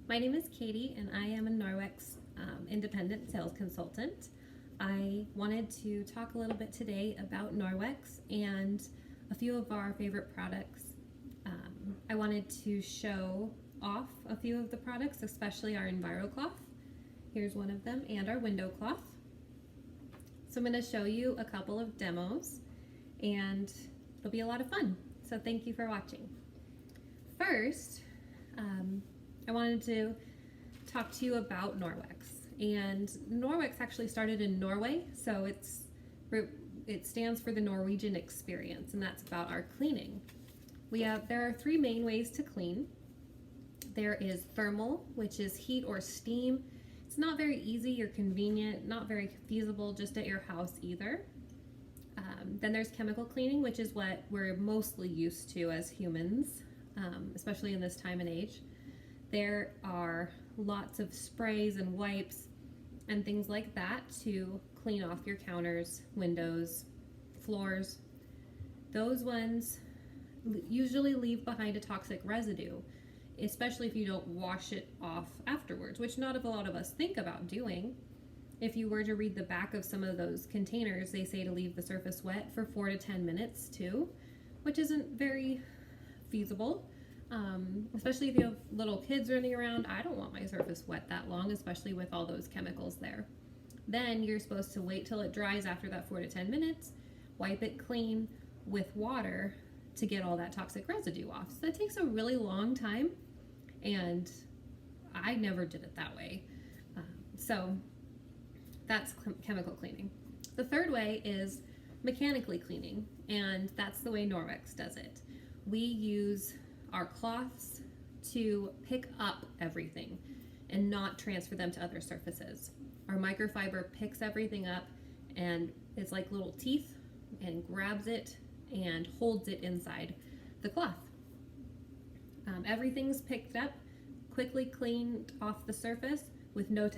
My name is Katie and I am a Norwex independent sales consultant. I wanted to talk a little bit today about Norwex and a few of our favorite products. I wanted to show off a few of the products, especially our EnviroCloth. Here's one of them, and our window cloth. So I'm going to show you a couple of demos and it'll be a lot of fun. So thank you for watching. First, I wanted to talk to you about Norwex. And Norwex actually started in Norway, so it stands for the Norwegian experience, and that's about our cleaning. There are three main ways to clean. There is thermal, which is heat or steam. It's not very easy or convenient, not very feasible just at your house either. Then there's chemical cleaning, which is what we're mostly used to as humans, especially in this time and age. There are lots of sprays and wipes and things like that to clean off your counters, windows, floors. Those ones usually leave behind a toxic residue, especially if you don't wash it off afterwards, which not a lot of us think about doing. If you were to read the back of some of those containers, they say to leave the surface wet for 4 to 10 minutes too, which isn't very feasible. Especially if you have little kids running around. I don't want my surface wet that long, especially with all those chemicals there. Then you're supposed to wait till it dries after that 4 to 10 minutes, wipe it clean with water to get all that toxic residue off. So that takes a really long time, and I never did it that way. So that's chemical cleaning. The third way is mechanically cleaning, and that's the way Norwex does it. We use our cloths to pick up everything and not transfer them to other surfaces. Our microfiber picks everything up, and it's like little teeth, and grabs it and holds it inside the cloth. Everything's picked up, quickly cleaned off the surface with no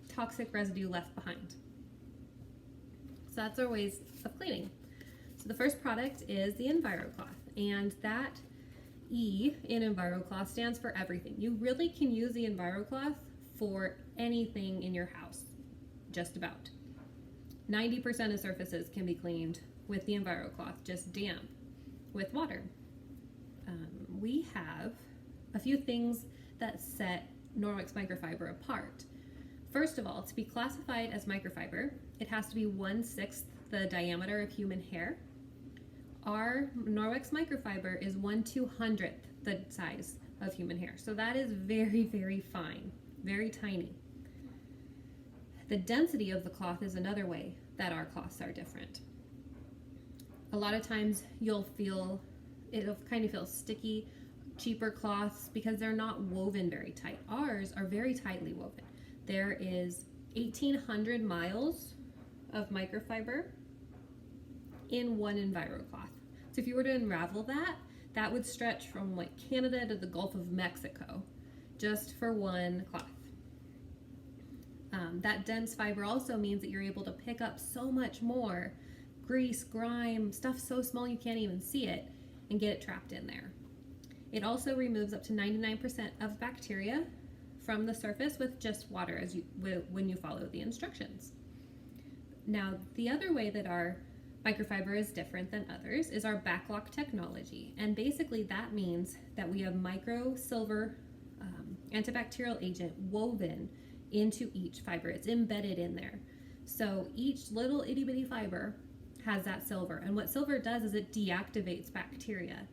toxic residue left behind. So that's our ways of cleaning. So the first product is the EnviroCloth, and that E in EnviroCloth stands for everything. You really can use the EnviroCloth for anything in your house, just about. 90% of surfaces can be cleaned with the EnviroCloth, just damp, with water. We have a few things that set Norwex microfiber apart. First of all, to be classified as microfiber, it has to be 1/6 the diameter of human hair. Our Norwex microfiber is 1/200th the size of human hair. So that is very, very fine, very tiny. The density of the cloth is another way that our cloths are different. A lot of times it'll kind of feel sticky, cheaper cloths, because they're not woven very tight. Ours are very tightly woven. There is 1,800 miles of microfiber in one EnviroCloth. So if you were to unravel that, that would stretch from like Canada to the Gulf of Mexico, just for one cloth. That dense fiber also means that you're able to pick up so much more grease, grime, stuff so small you can't even see it, and get it trapped in there. It also removes up to 99% of bacteria from the surface with just water when you follow the instructions. Now, the other way that our microfiber is different than others is our backlock technology, and basically that means that we have micro-silver antibacterial agent woven into each fiber. It's embedded in there. So each little itty-bitty fiber has that silver, and what silver does is it deactivates bacteria.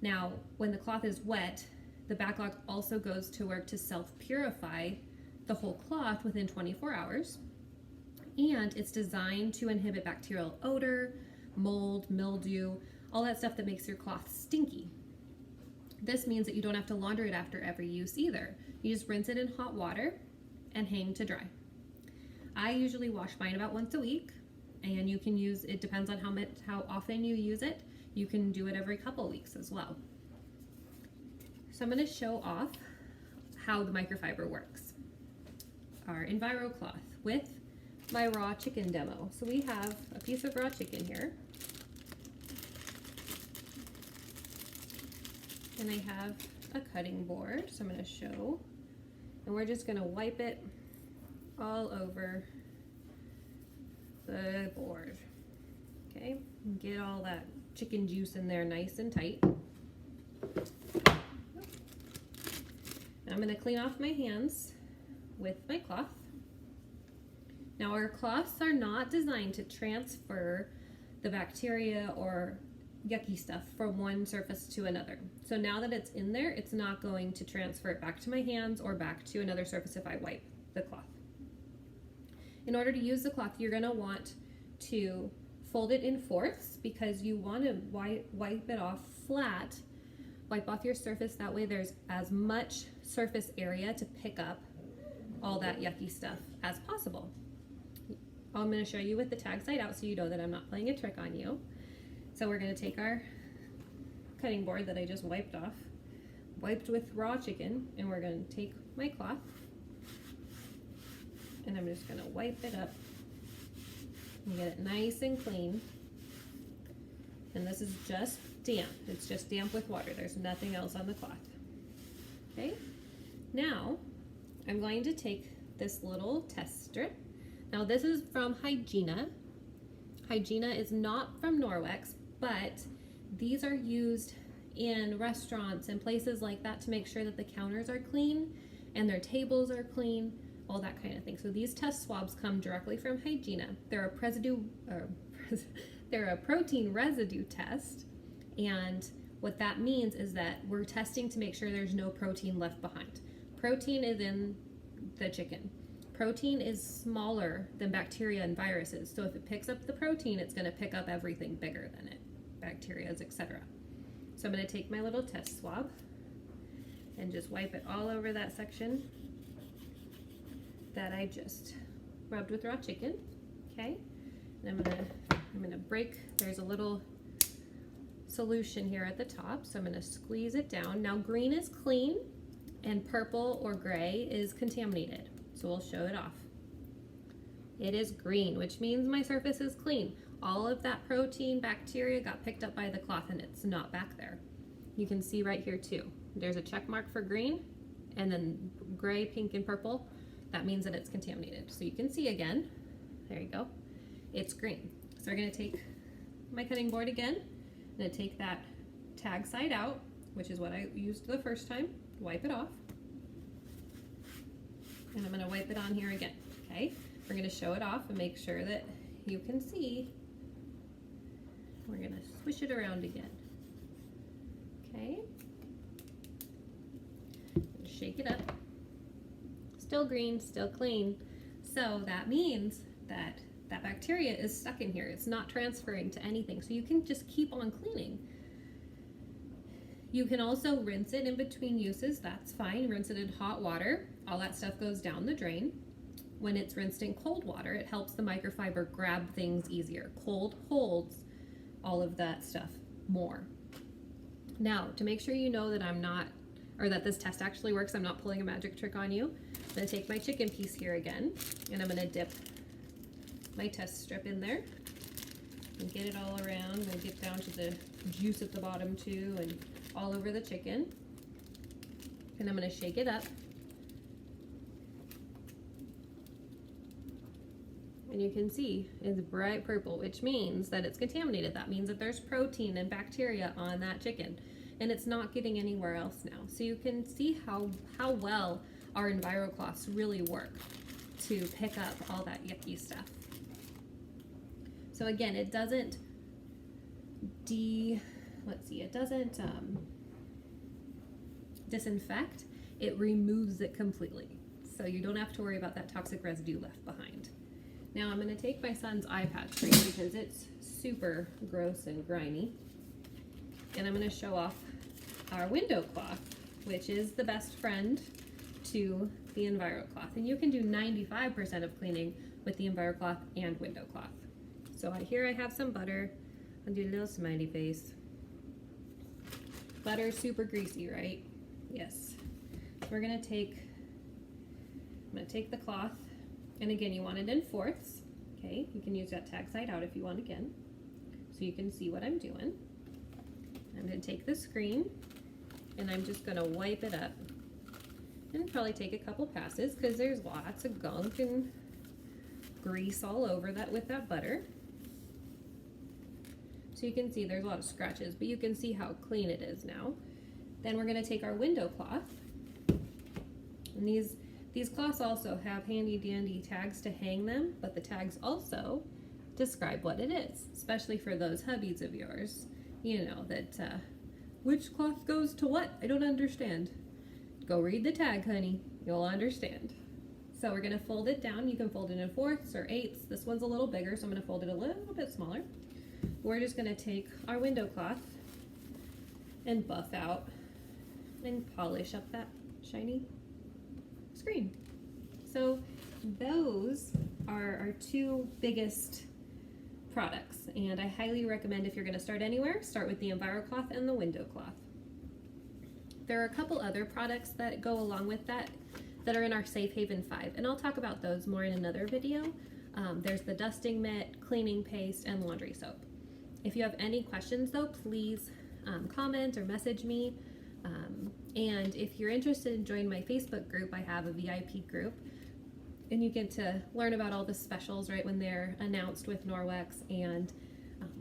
Now, when the cloth is wet, the backlock also goes to work to self-purify the whole cloth within 24 hours. And it's designed to inhibit bacterial odor, mold, mildew, all that stuff that makes your cloth stinky. This means that you don't have to launder it after every use either. You just rinse it in hot water and hang to dry. I usually wash mine about once a week, and you can use, it depends on how often you use it. You can do it every couple weeks as well. So I'm going to show off how the microfiber works. Our EnviroCloth with my raw chicken demo. So we have a piece of raw chicken here, and I have a cutting board. So I'm going to show And we're just gonna wipe it all over the board. Okay, get all that chicken juice in there nice and tight. I'm going to clean off my hands with my cloth. Now our cloths are not designed to transfer the bacteria or yucky stuff from one surface to another. So now that it's in there, it's not going to transfer it back to my hands or back to another surface if I wipe the cloth. In order to use the cloth, you're going to want to fold it in fourths because you want to wipe it off flat. Wipe off your surface, that way there's as much surface area to pick up all that yucky stuff as possible. I'm going to show you with the tag side out so you know that I'm not playing a trick on you. So we're going to take our cutting board that I just wiped off, wiped with raw chicken, and we're going to take my cloth and I'm just going to wipe it up and get it nice and clean. And this is just damp. It's just damp with water. There's nothing else on the cloth. Okay, now I'm going to take this little test strip. Now this is from Hygiena. Hygiena is not from Norwex, but these are used in restaurants and places like that to make sure that the counters are clean and their tables are clean, all that kind of thing. So these test swabs come directly from Hygiena. They're a protein residue test, and what that means is that we're testing to make sure there's no protein left behind. Protein is in the chicken. Protein is smaller than bacteria and viruses, so if it picks up the protein, it's going to pick up everything bigger than it, bacteria, etc. So I'm going to take my little test swab and just wipe it all over that section that I just rubbed with raw chicken. Okay, and I'm gonna break, there's a little solution here at the top, so I'm gonna squeeze it down. Now green is clean and purple or gray is contaminated, so we'll show it off. It is green, which means my surface is clean. All of that protein, bacteria got picked up by the cloth and it's not back there. You can see right here too. There's a check mark for green and then gray, pink, and purple. That means that it's contaminated. So you can see again, there you go, it's green. So we're gonna take my cutting board again. I'm gonna take that tag side out, which is what I used the first time, wipe it off. And I'm gonna wipe it on here again, okay? We're gonna show it off and make sure that you can see. We're gonna swish it around again, okay? Shake it up. Still green, still clean. So that means that that bacteria is stuck in here. It's not transferring to anything. So you can just keep on cleaning. You can also rinse it in between uses. That's fine. Rinse it in hot water. All that stuff goes down the drain. When it's rinsed in cold water, it helps the microfiber grab things easier. Cold holds all of that stuff more. Now, to make sure you know that that this test actually works, I'm not pulling a magic trick on you. I'm gonna take my chicken piece here again, and I'm gonna dip my test strip in there and get it all around. I'm gonna get down to the juice at the bottom too and all over the chicken. And I'm gonna shake it up. And you can see it's bright purple, which means that it's contaminated. That means that there's protein and bacteria on that chicken, and it's not getting anywhere else now. So you can see how well our EnviroCloths really work to pick up all that yucky stuff. So again, it doesn't disinfect, it removes it completely. So you don't have to worry about that toxic residue left behind. Now I'm gonna take my son's eye patch for you because it's super gross and grimy. And I'm gonna show off our window cloth, which is the best friend to the EnviroCloth. And you can do 95% of cleaning with the EnviroCloth and window cloth. So here I have some butter. I'll do a little smiley face. Butter's super greasy, right? Yes. We're gonna take, I'm gonna take the cloth, and again, you want it in fourths, okay? You can use that tag side out if you want again, so you can see what I'm doing. I'm gonna take the screen, and I'm just gonna wipe it up And probably take a couple passes because there's lots of gunk and grease all over that with that butter. So you can see there's a lot of scratches, but you can see how clean it is now. Then we're going to take our window cloth. And these cloths also have handy dandy tags to hang them, but the tags also describe what it is, especially for those hubbies of yours. You know that which cloth goes to what? I don't understand. Go read the tag, honey. You'll understand. So we're going to fold it down. You can fold it in 4ths or 8ths. This one's a little bigger, so I'm going to fold it a little bit smaller. We're just going to take our window cloth and buff out and polish up that shiny screen. So those are our 2 biggest products, and I highly recommend if you're going to start anywhere, start with the EnviroCloth and the window cloth. There are a couple other products that go along with that are in our Safe Haven 5, and I'll talk about those more in another video. There's the dusting mitt, cleaning paste, and laundry soap. If you have any questions though, please comment or message me. And if you're interested in joining my Facebook group, I have a VIP group, and you get to learn about all the specials right when they're announced with Norwex, and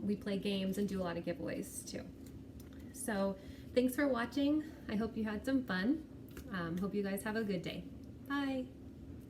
we play games and do a lot of giveaways too. So thanks for watching. I hope you had some fun. Hope you guys have a good day. Bye.